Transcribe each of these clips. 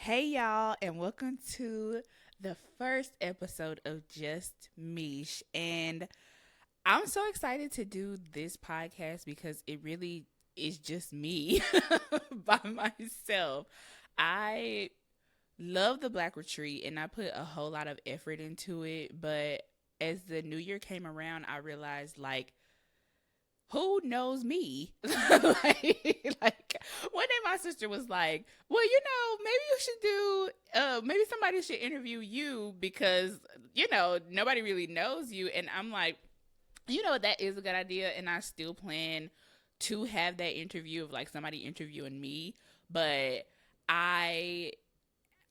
Hey, y'all, and welcome to the first episode of Just Mish. And I'm so excited to do this podcast because it really is just me by myself. I love the Black Retreat and I put a whole lot of effort into it. But as the new year came around, I realized who knows me? like one day my sister was like, well, maybe you should maybe somebody should interview you because, nobody really knows you. And I'm like, that is a good idea. And I still plan to have that interview of like somebody interviewing me. But I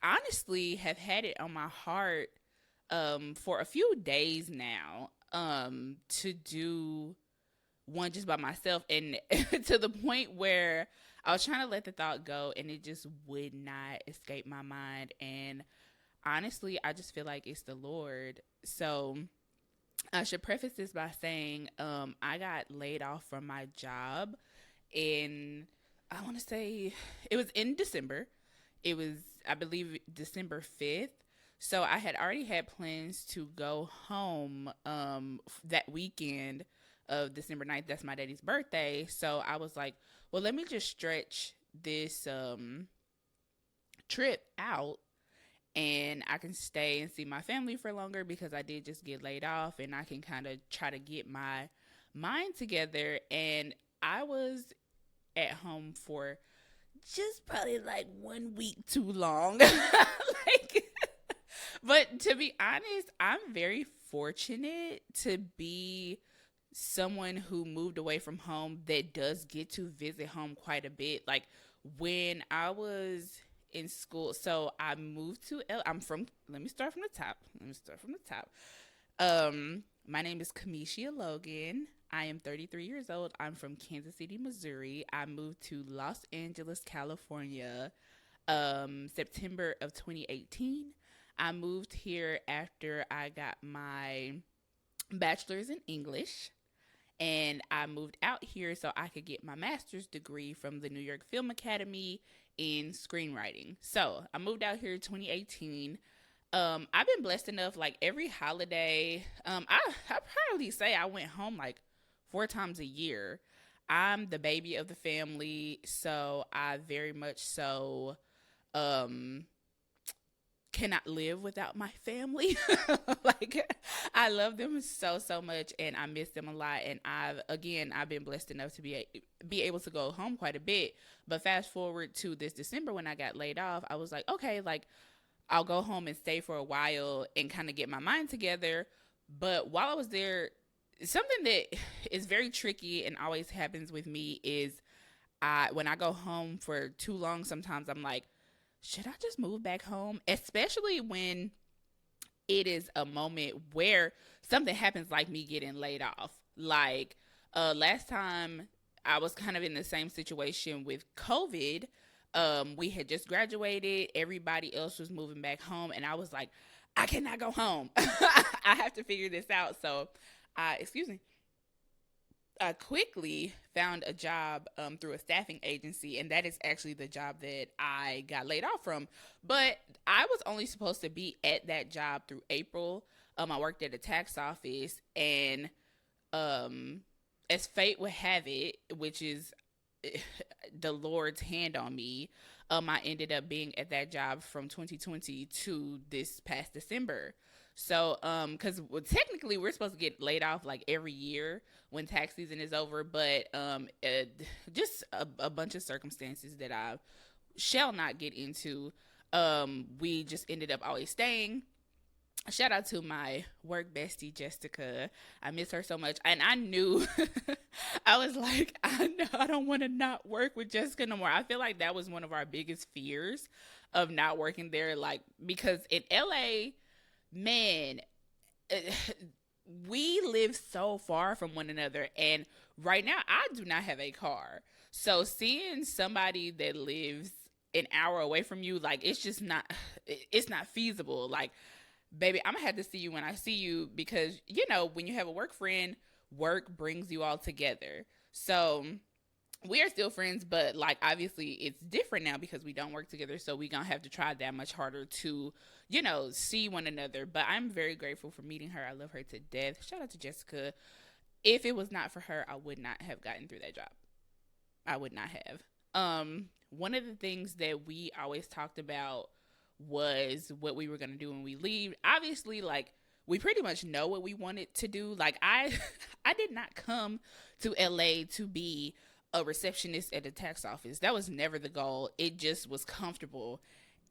honestly have had it on my heart for a few days now to do one just by myself, and to the point where I was trying to let the thought go and it just would not escape my mind. And honestly, I just feel like it's the Lord. So I should preface this by saying I got laid off from my job in, I want to say, it was in December. It was, I believe, December 5th. So I had already had plans to go home that weekend of December 9th. That's my daddy's birthday. So I was like, well, let me just stretch this trip out and I can stay and see my family for longer because I did just get laid off and I can kind of try to get my mind together. And I was at home for just probably like 1 week too long. But to be honest, I'm very fortunate to be someone who moved away from home that does get to visit home quite a bit. Like when I was in school, so I moved to I'm from, let me start from the top. My name is Kamisha Logan. I am 33 years old. I'm from Kansas City, Missouri. I moved to Los Angeles, California, September of 2018. I moved here after I got my bachelor's in English, and I moved out here so I could get my master's degree from the New York Film Academy in screenwriting. So I moved out here in 2018. I've been blessed enough, like every holiday. I probably say I went home like 4 times a year. I'm the baby of the family, so I very much so um cannot live without my family. Like I love them so much and I miss them a lot. And I've been blessed enough to be able to go home quite a bit. But fast forward to this December when I got laid off, I was like, okay, like I'll go home and stay for a while and kind of get my mind together. But while I was there, something that is very tricky and always happens with me is when I go home for too long, sometimes I'm like, should I just move back home? Especially when it is a moment where something happens like me getting laid off. Like last time I was kind of in the same situation with COVID. We had just graduated, everybody else was moving back home, and I was like, I cannot go home. I have to figure this out. So, excuse me. I quickly found a job through a staffing agency, and that is actually the job that I got laid off from. But I was only supposed to be at that job through April. I worked at a tax office, and um, as fate would have it, which is the Lord's hand on me, I ended up being at that job from 2020 to this past December. So, because technically we're supposed to get laid off like every year when tax season is over, but just a bunch of circumstances that I shall not get into. We just ended up always staying. Shout out to my work bestie Jessica. I miss her so much, and I knew I was like, I know I don't want to not work with Jessica no more. I feel like that was one of our biggest fears of not working there, like because in LA, man, we live so far from one another, and right now I do not have a car. So seeing somebody that lives an hour away from you, like it's not feasible. Like, baby, I'm gonna have to see you when I see you because when you have a work friend, work brings you all together. So we are still friends, but like obviously it's different now because we don't work together. So we gonna have to try that much harder to, see one another. But I'm very grateful for meeting her. I love her to death. Shout out to Jessica. If it was not for her, I would not have gotten through that job. I would not have. One of the things that we always talked about was what we were gonna do when we leave. Obviously, like we pretty much know what we wanted to do. Like I, I did not come to LA to be a receptionist at a tax office. That was never the goal. It just was comfortable.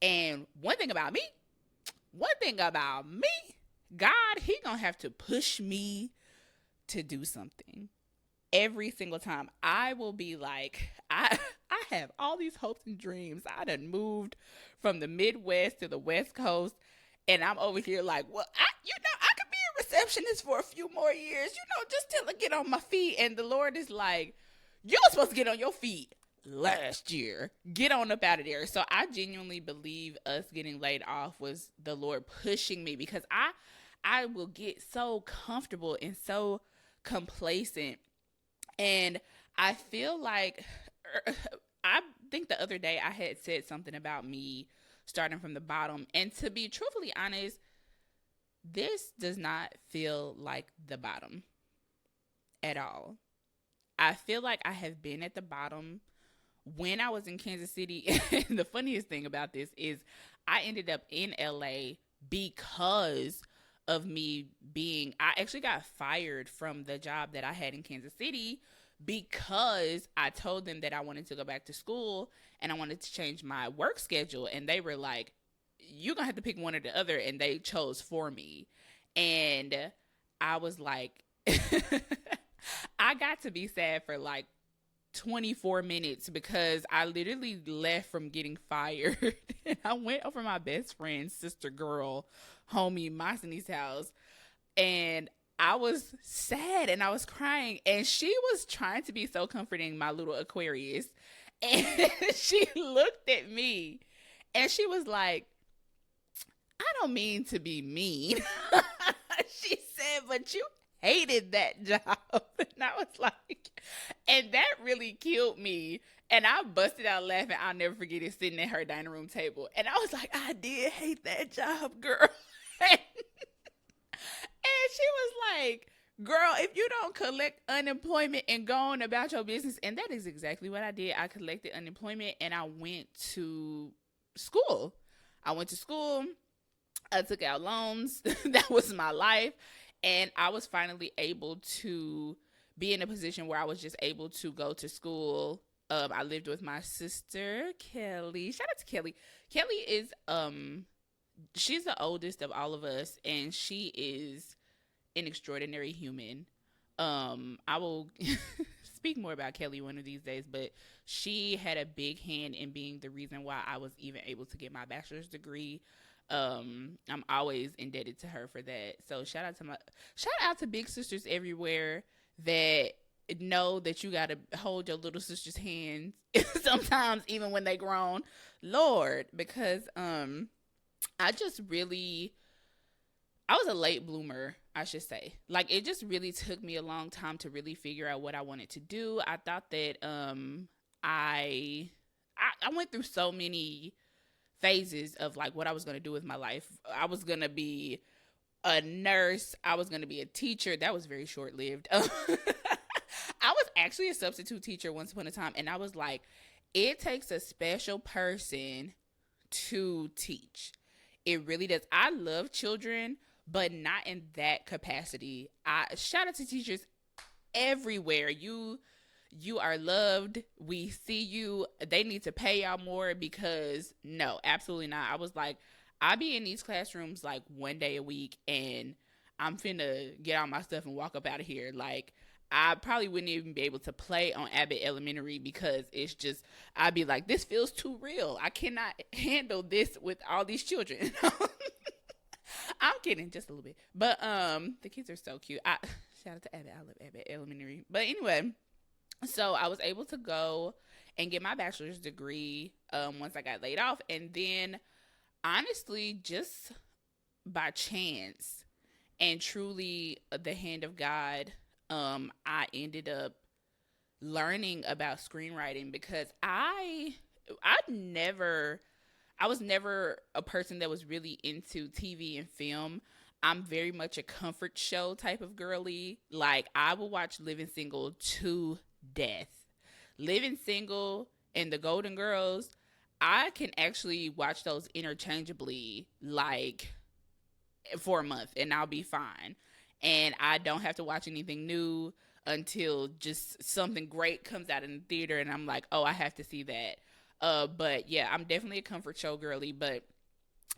And one thing about me, God, he gonna have to push me to do something every single time. I will be like, I have all these hopes and dreams. I done moved from the Midwest to the West Coast, and I'm over here like, well, I could be a receptionist for a few more years, just till I get on my feet. And the Lord is like, you were supposed to get on your feet last year. Get on up out of there. So I genuinely believe us getting laid off was the Lord pushing me, because I will get so comfortable and so complacent. And I feel like I think the other day I had said something about me starting from the bottom. And to be truthfully honest, this does not feel like the bottom at all. I feel like I have been at the bottom when I was in Kansas City. And the funniest thing about this is I ended up in LA because of I actually got fired from the job that I had in Kansas City because I told them that I wanted to go back to school and I wanted to change my work schedule. And they were like, you're going to have to pick one or the other. And they chose for me. And I was like, I got to be sad for like 24 minutes because I literally left from getting fired. And I went over my best friend's sister girl, homie Masani's house. And I was sad and I was crying. And she was trying to be so comforting, my little Aquarius. And she looked at me and she was like, I don't mean to be mean. She said, but you hated that job. And I was like, and that really killed me. And I busted out laughing. I'll never forget it, sitting at her dining room table. And I was like, I did hate that job, girl. And she was like, girl, if you don't collect unemployment and go on about your business. And that is exactly what I did. I collected unemployment and I went to school. I took out loans. That was my life. And I was finally able to be in a position where I was just able to go to school. I lived with my sister, Kelly. Shout out to Kelly. Kelly is, she's the oldest of all of us, and she is an extraordinary human. I will speak more about Kelly one of these days, but she had a big hand in being the reason why I was even able to get my bachelor's degree. I'm always indebted to her for that. So shout out to big sisters everywhere that know that you gotta hold your little sister's hands sometimes even when they grown, Lord, because I just really I was a late bloomer, I should say. Like it just really took me a long time to really figure out what I wanted to do. I thought that I went through so many phases of like what I was going to do with my life. I was going to be a nurse. I was going to be a teacher. That was very short lived. I was actually a substitute teacher once upon a time. And I was like, it takes a special person to teach. It really does. I love children, but not in that capacity. Shout out to teachers everywhere. You are loved. We see you. They need to pay y'all more because no, absolutely not. I was like, I be in these classrooms like one day a week and I'm finna get all my stuff and walk up out of here. Like I probably wouldn't even be able to play on Abbott Elementary because it's just, I'd be like, this feels too real. I cannot handle this with all these children. I'm kidding just a little bit. But the kids are so cute. Shout out to Abbott. I love Abbott Elementary. But anyway, so I was able to go and get my bachelor's degree once I got laid off. And then, honestly, just by chance and truly the hand of God, I ended up learning about screenwriting because I was never a person that was really into TV and film. I'm very much a comfort show type of girly. Like I will watch Living Single to death. Living Single and The Golden Girls, I can actually watch those interchangeably like for a month and I'll be fine. And I don't have to watch anything new until just something great comes out in the theater and I'm like, oh, I have to see that. But yeah, I'm definitely a comfort show girly. But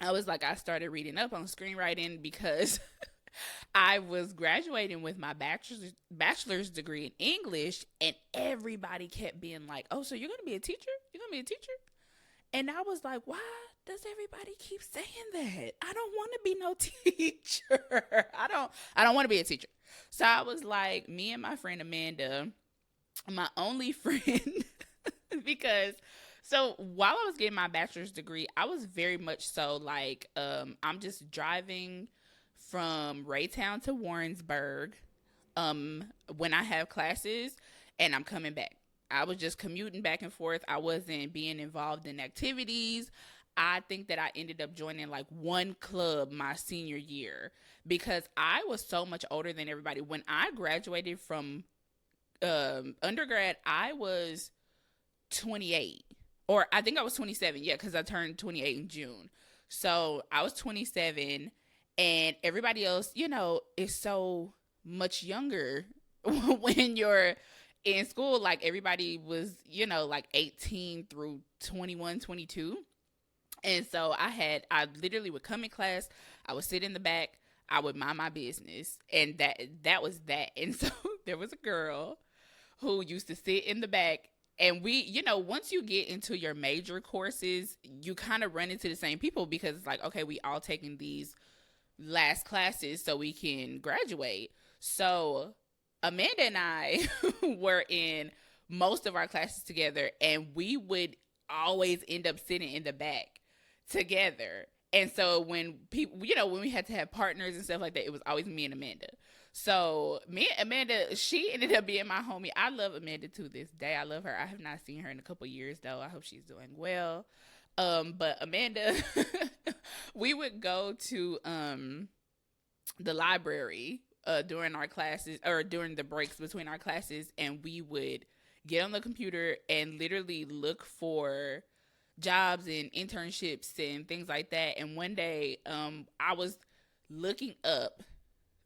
I was like, I started reading up on screenwriting because I was graduating with my bachelor's degree in English, and everybody kept being like, "Oh, so you're gonna be a teacher? You're gonna be a teacher?" And I was like, "Why does everybody keep saying that? I don't want to be no teacher. I don't want to be a teacher." So I was like, me and my friend Amanda, my only friend, because so while I was getting my bachelor's degree, I was very much so like, I'm just driving from Raytown to Warrensburg when I have classes and I'm coming back. I was just commuting back and forth. I wasn't being involved in activities. I think that I ended up joining like one club my senior year because I was so much older than everybody. When I graduated from undergrad, I was 28. Or I think I was 27, yeah, because I turned 28 in June. So I was 27, and everybody else, is so much younger when you're in school. Like everybody was, like 18 through 21, 22. And so I literally would come in class, I would sit in the back, I would mind my business, and that was that. And so there was a girl who used to sit in the back, and we, once you get into your major courses, you kind of run into the same people because it's like, okay, we all taking these last classes so we can graduate. So Amanda and I were in most of our classes together, and we would always end up sitting in the back together. And so when people, when we had to have partners and stuff like that, it was always me and Amanda. So me and Amanda, she ended up being my homie. I love Amanda to this day. I love her. I have not seen her in a couple years though. I hope she's doing well. But Amanda, we would go to the library during our classes or during the breaks between our classes, and we would get on the computer and literally look for jobs and internships and things like that. And one day, I was looking up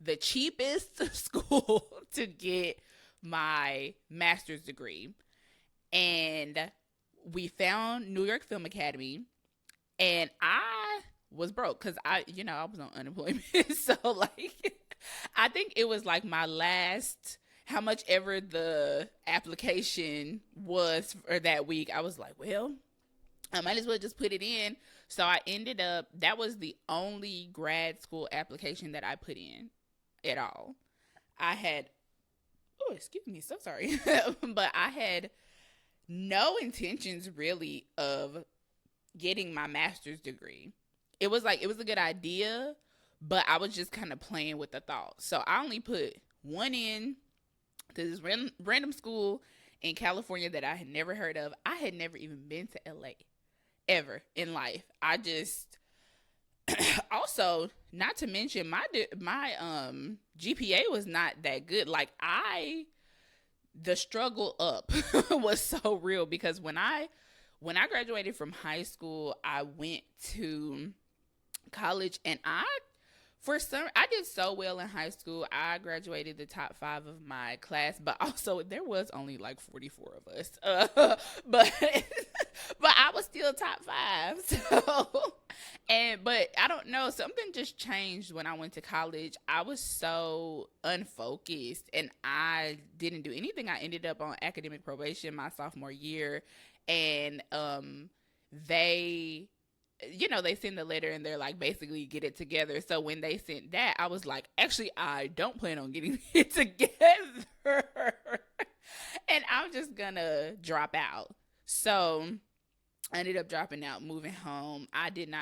the cheapest school to get my master's degree, and we found New York Film Academy, and I was broke because I was on unemployment. So like, I think it was like my last, how much ever the application was for that week. I was like, well, I might as well just put it in. So I ended up, that was the only grad school application that I put in at all. I had, oh, excuse me, so sorry. But I had no intentions really of getting my master's degree. It was a good idea, but I was just kind of playing with the thought. So I only put one in to this random school in California that I had never heard of. I had never even been to LA ever in life. I just also, not to mention my GPA was not that good. Like the struggle up was so real because when I graduated from high school, I went to college, and I did so well in high school. I graduated the top 5 of my class, but also there was only like 44 of us. But but I was still top 5. So but I don't know, something just changed when I went to college. I was so unfocused and I didn't do anything. I ended up on academic probation my sophomore year, and they send the letter and they're like, basically get it together. So when they sent that, I was like, actually, I don't plan on getting it together. And I'm just gonna drop out. So I ended up dropping out, moving home. I didn't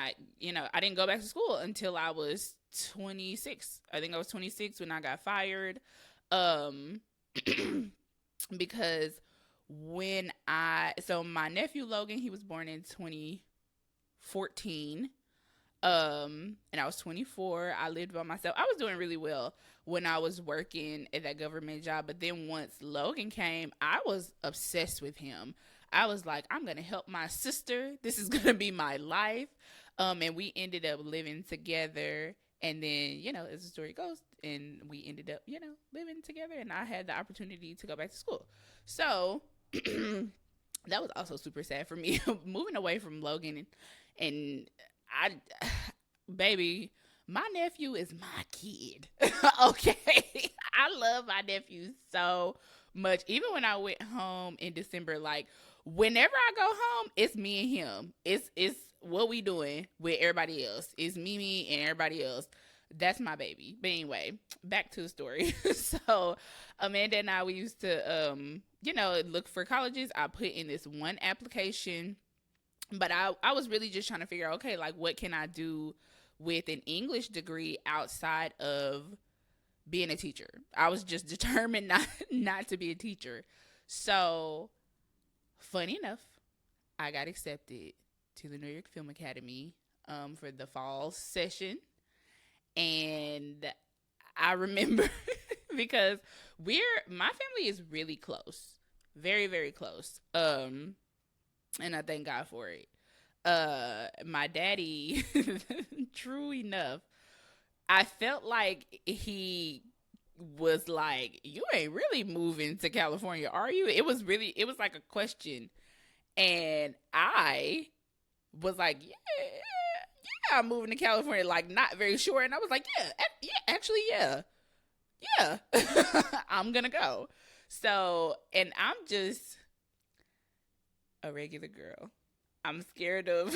go back to school until I was 26. I think I was 26 when I got fired. Because So my nephew Logan, he was born in 2014. And I was 24. I lived by myself. I was doing really well when I was working at that government job. But then once Logan came, I was obsessed with him. I was like, I'm going to help my sister. This is going to be my life. And we ended up living together. And then, as the story goes, and we ended up, living together. And I had the opportunity to go back to school. So that was also super sad for me, moving away from Logan. And I, baby, my nephew is my kid. Okay. I love my nephew so much. Even when I went home in December, like whenever I go home, it's me and him. It's what we doing with everybody else. It's me and everybody else. That's my baby. But anyway, back to the story. So Amanda and I, we used to look for colleges. I put in this one application. But I was really just trying to figure out, okay, like what can I do with an English degree outside of being a teacher? I was just determined not to be a teacher. So, funny enough, I got accepted to the New York Film Academy for the fall session. And I remember because my family is really close. Very, very close. And I thank God for it. My daddy, true enough, I felt like he was like, you ain't really moving to California, are you? It was like a question. And I was like, yeah, I'm moving to California, like not very sure. And I was like, actually, yeah, I'm gonna go. So, and I'm just a regular girl. I'm scared of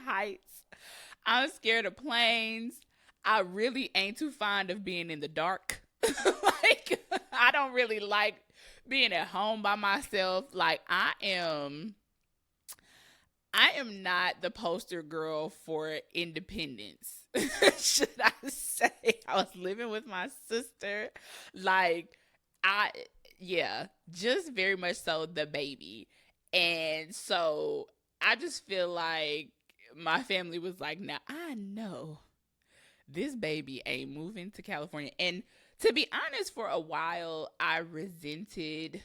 heights. I'm scared of planes. I really ain't too fond of being in the dark. Like I don't really like being at home by myself. Like I am not the poster girl for independence. Should I say? I was living with my sister. Like just very much so the baby. And so I just feel like my family was like, now I know this baby ain't moving to California. And to be honest, for a while, I resented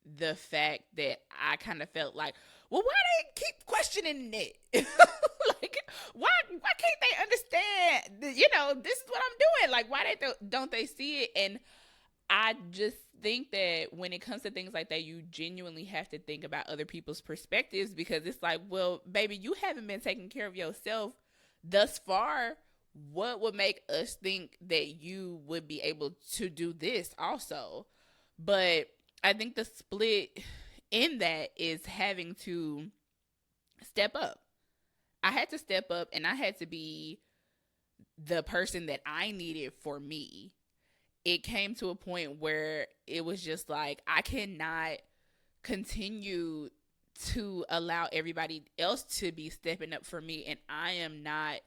the fact that I kind of felt like, well, why they keep questioning it? Like, why can't they understand? This is what I'm doing. Like, why don't they see it? And I just think that when it comes to things like that, you genuinely have to think about other people's perspectives, because it's like, well, baby, you haven't been taking care of yourself thus far. What would make us think that you would be able to do this also? But I think the split in that is having to step up. I had to step up, and I had to be the person that I needed for me. It came to a point where it was just like, I cannot continue to allow everybody else to be stepping up for me, and I am not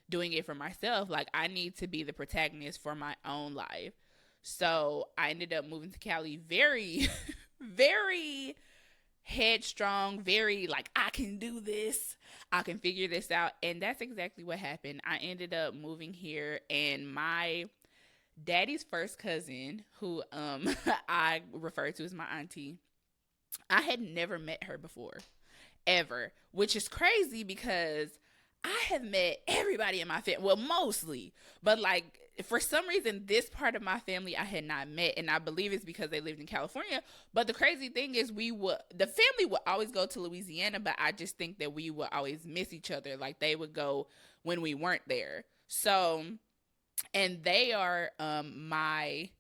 doing it for myself. Like, I need to be the protagonist for my own life. So I ended up moving to Cali very, very headstrong, very like, I can do this. I can figure this out. And that's exactly what happened. I ended up moving here, and my daddy's first cousin, who I refer to as my auntie, I had never met her before, ever, which is crazy because I have met everybody in my family, well, mostly, but like for some reason, this part of my family I had not met, and I believe it's because they lived in California. But the crazy thing is, the family would always go to Louisiana, but I just think that we would always miss each other. Like, they would go when we weren't there. So, and they are my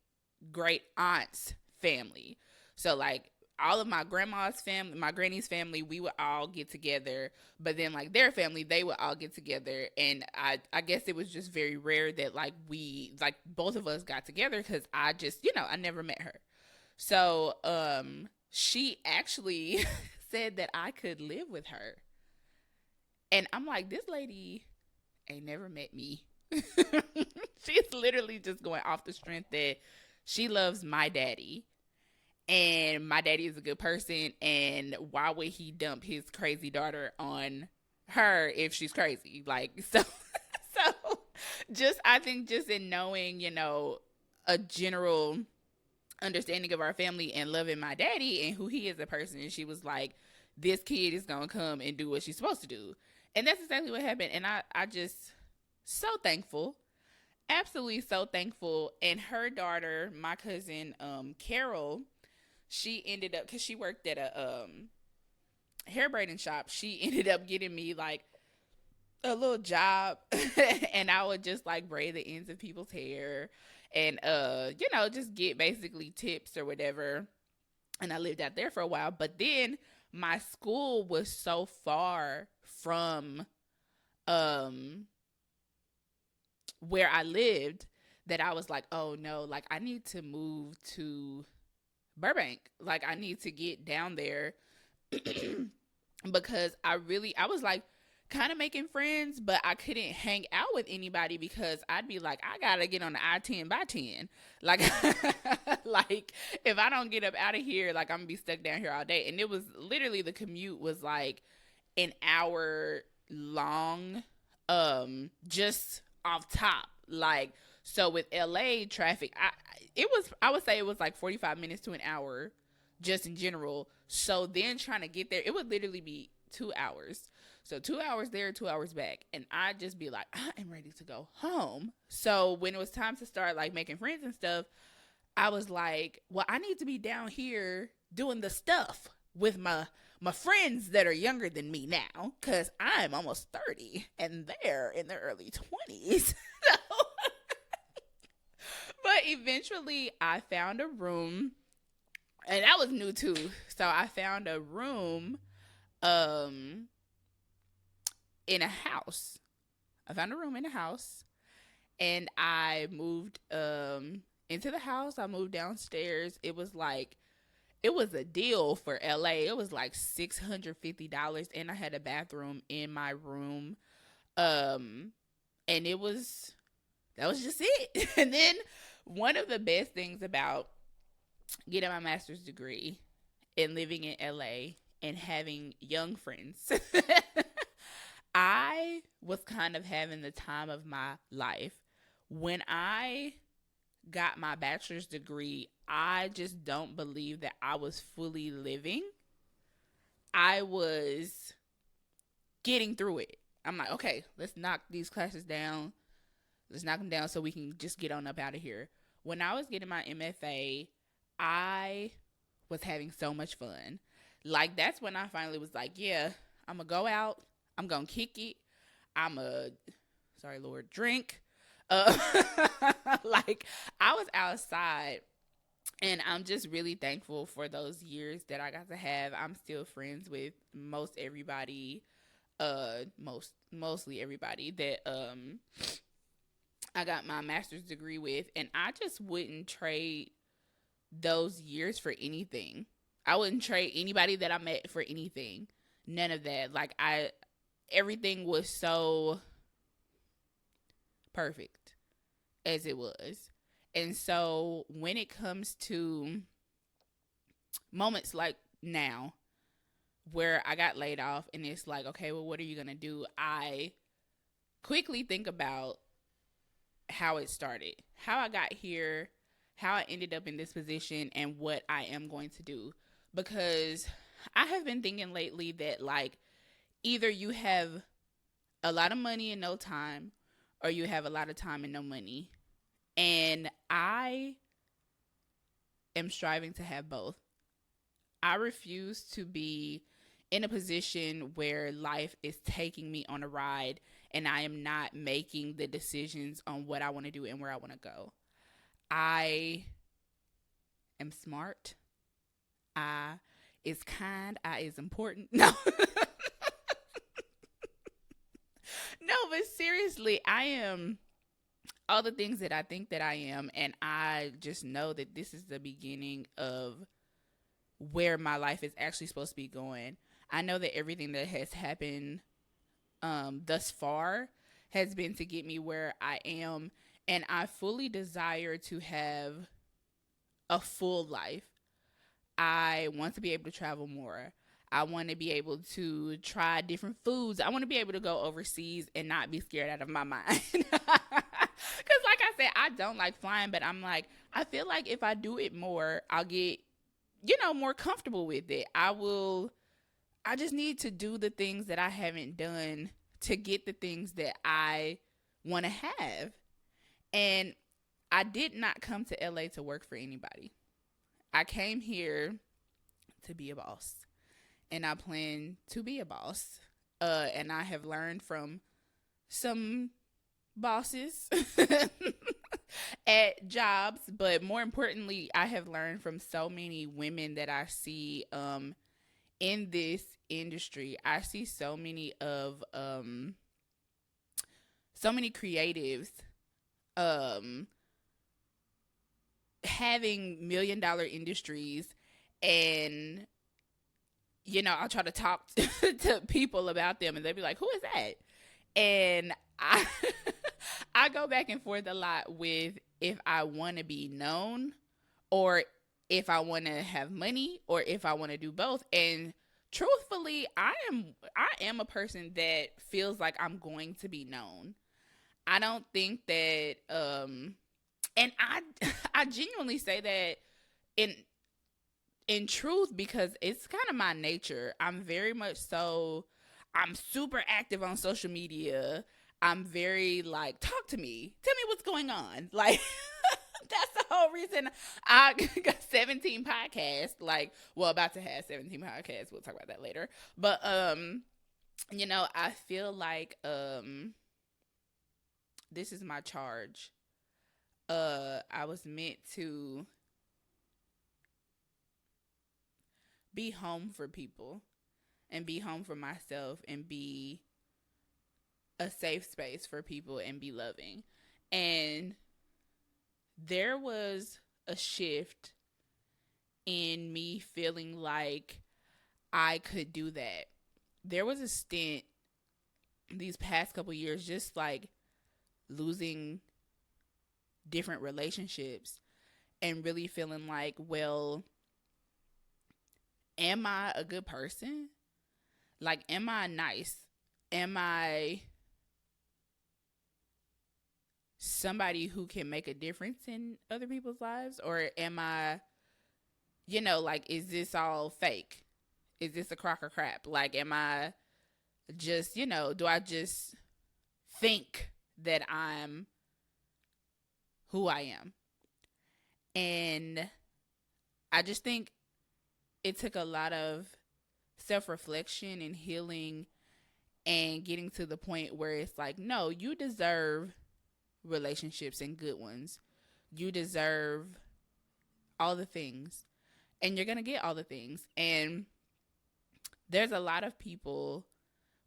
great aunt's family. So, like, all of my grandma's family, my granny's family, we would all get together. But then, like, their family, they would all get together. And I guess it was just very rare that, like, both of us got together, because I just, I never met her. So, she actually said that I could live with her. And I'm like, this lady ain't never met me. She's literally just going off the strength that she loves my daddy. and my daddy is a good person, and why would he dump his crazy daughter on her if she's crazy? Like, so just, I think just in knowing, a general understanding of our family and loving my daddy and who he is as a person, and she was like, this kid is gonna come and do what she's supposed to do. And that's exactly what happened. And I just, so thankful, absolutely so thankful. And her daughter, my cousin, Carol, she ended up, because she worked at a hair braiding shop, she ended up getting me like a little job and I would just like braid the ends of people's hair and just get basically tips or whatever. And I lived out there for a while, but then my school was so far from where I lived that I was like, oh no, like I need to move to Burbank. Like I need to get down there because I was like kind of making friends, but I couldn't hang out with anybody because I'd be like, I gotta get on the I-10 by 10. Like, like if I don't get up out of here, like I'm gonna be stuck down here all day. And it was literally, the commute was like an hour long, just off top. Like, so with LA traffic, I would say it was like 45 minutes to an hour just in general. So then trying to get there, it would literally be 2 hours. So 2 hours there, 2 hours back. And I'd just be like, I am ready to go home. So when it was time to start like making friends and stuff, I was like, well, I need to be down here doing the stuff with my friends that are younger than me now, because I'm almost 30 and they're in their early 20s. But eventually I found a room, and that was new too. So I found a room in a house. I found a room in a house, and I moved into the house. I moved downstairs. It was a deal for LA. It was like $650, and I had a bathroom in my room. And that was just it. And then one of the best things about getting my master's degree and living in LA and having young friends, I was kind of having the time of my life. When I got my bachelor's degree, I just don't believe that I was fully living. I was getting through it. I'm like, okay, let's knock these classes down. Let's knock them down so we can just get on up out of here. When I was getting my MFA, I was having so much fun. Like, that's when I finally was like, yeah, I'm going to go out. I'm going to kick it. I'm a, sorry, Lord, drink. Like, I was outside, and I'm just really thankful for those years that I got to have. I'm still friends with most everybody, mostly everybody that I got my master's degree with, and I just wouldn't trade those years for anything. I wouldn't trade anybody that I met for anything. None of that. Like, everything was so perfect as it was. And so when it comes to moments like now where I got laid off and it's like, okay, well, what are you going to do? I quickly think about how it started, how I got here, how I ended up in this position, and what I am going to do. Because I have been thinking lately that, like, either you have a lot of money and no time, or you have a lot of time and no money. And I am striving to have both. I refuse to be in a position where life is taking me on a ride and I am not making the decisions on what I want to do and where I want to go. I am smart. I is kind. I is important. No. No, but seriously, I am all the things that I think that I am, and I just know that this is the beginning of where my life is actually supposed to be going. I know that everything that has happened thus far has been to get me where I am, and I fully desire to have a full life. I want to be able to travel more. I want to be able to try different foods. I want to be able to go overseas and not be scared out of my mind. Because, like I said, I don't like flying, but I'm like, I feel like if I do it more, I'll get, more comfortable with it. I just need to do the things that I haven't done to get the things that I want to have. And I did not come to LA to work for anybody. I came here to be a boss, and I plan to be a boss. And I have learned from some bosses at jobs, but more importantly, I have learned from so many women that I see in this industry. I see so many creatives having $1 million industries, and I'll try to talk to people about them, and they'll be like, who is that? And I I go back and forth a lot with if I want to be known, or if I want to have money, or if I want to do both. And truthfully, I am a person that feels like I'm going to be known. I don't think that and I genuinely say that in truth, because it's kind of my nature. I'm super active on social media. I'm very like, talk to me. Tell me what's going on. Like, that's the whole reason I got 17 podcasts. Like, well, about to have 17 podcasts. We'll talk about that later. But, I feel like this is my charge. I was meant to be home for people, and be home for myself, and be a safe space for people, and be loving. And there was a shift in me feeling like I could do that. There was a stint these past couple years, just like losing different relationships, and really feeling like, well, am I a good person? Like, am I nice? Am I somebody who can make a difference in other people's lives? Or am I, like, is this all fake? Is this a crock of crap? Like, am I just, do I just think that I'm who I am? And I just think it took a lot of self-reflection and healing, and getting to the point where it's like, no, you deserve relationships, and good ones. You deserve all the things, and you're going to get all the things. And there's a lot of people,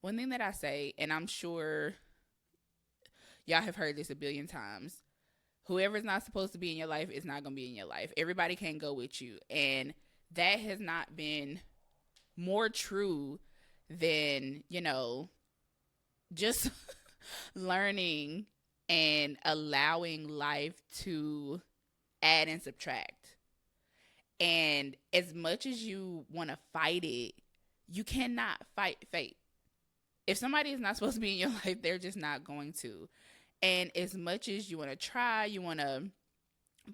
one thing that I say, and I'm sure y'all have heard this a billion times, whoever's not supposed to be in your life is not going to be in your life. Everybody can't go with you. And that has not been more true than, just learning and allowing life to add and subtract. And as much as you want to fight it, you cannot fight fate. If somebody is not supposed to be in your life, they're just not going to. And as much as you want to try, you want to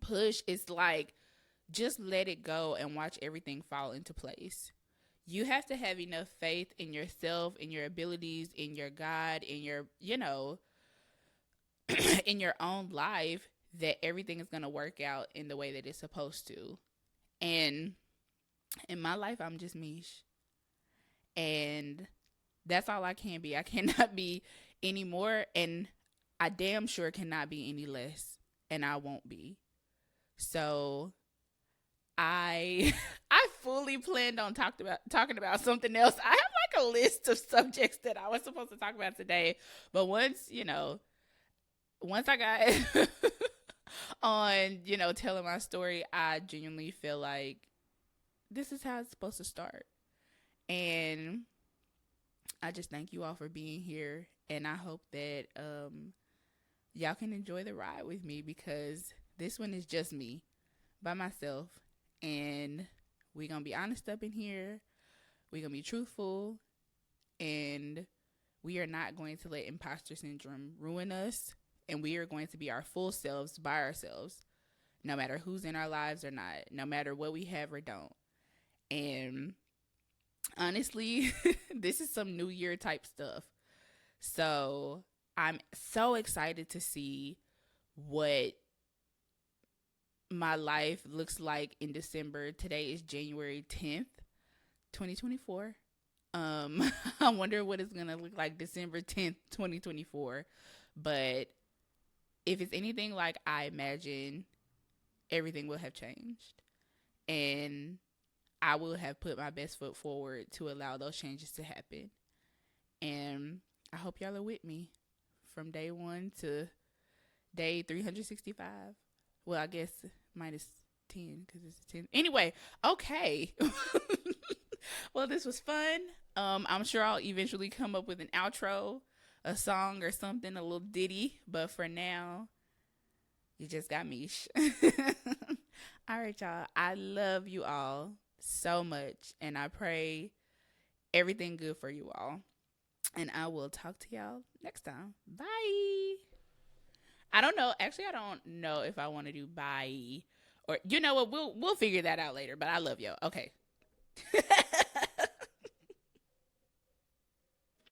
push, it's like, just let it go and watch everything fall into place. You have to have enough faith in yourself, in your abilities, in your God, in your, in your own life, that everything is going to work out in the way that it's supposed to. And in my life, I'm just Mish. And that's all I can be. I cannot be any more, and I damn sure cannot be any less, and I won't be. So I fully planned on talking about something else. I have like a list of subjects that I was supposed to talk about today, but once I got on, telling my story, I genuinely feel like this is how it's supposed to start. And I just thank you all for being here, and I hope that y'all can enjoy the ride with me, because this one is just me by myself, and We're going to be honest up in here. We're going to be truthful. And we are not going to let imposter syndrome ruin us. And we are going to be our full selves by ourselves, no matter who's in our lives or not, no matter what we have or don't. And honestly, this is some New Year type stuff. So I'm so excited to see what my life looks like in December. Today is January 10th, 2024. I wonder what it's going to look like December 10th, 2024. But if it's anything like I imagine, everything will have changed. And I will have put my best foot forward to allow those changes to happen. And I hope y'all are with me from day 1 to day 365. Well, I guess minus 10 because it's 10. Anyway, okay. Well, this was fun. I'm sure I'll eventually come up with an outro, a song or something, a little ditty. But for now, you just got Mish. All right, y'all. I love you all so much. And I pray everything good for you all. And I will talk to y'all next time. Bye. I don't know. Actually, I don't know if I want to do bye. Or, you know what? We'll figure that out later. But I love y'all. Okay.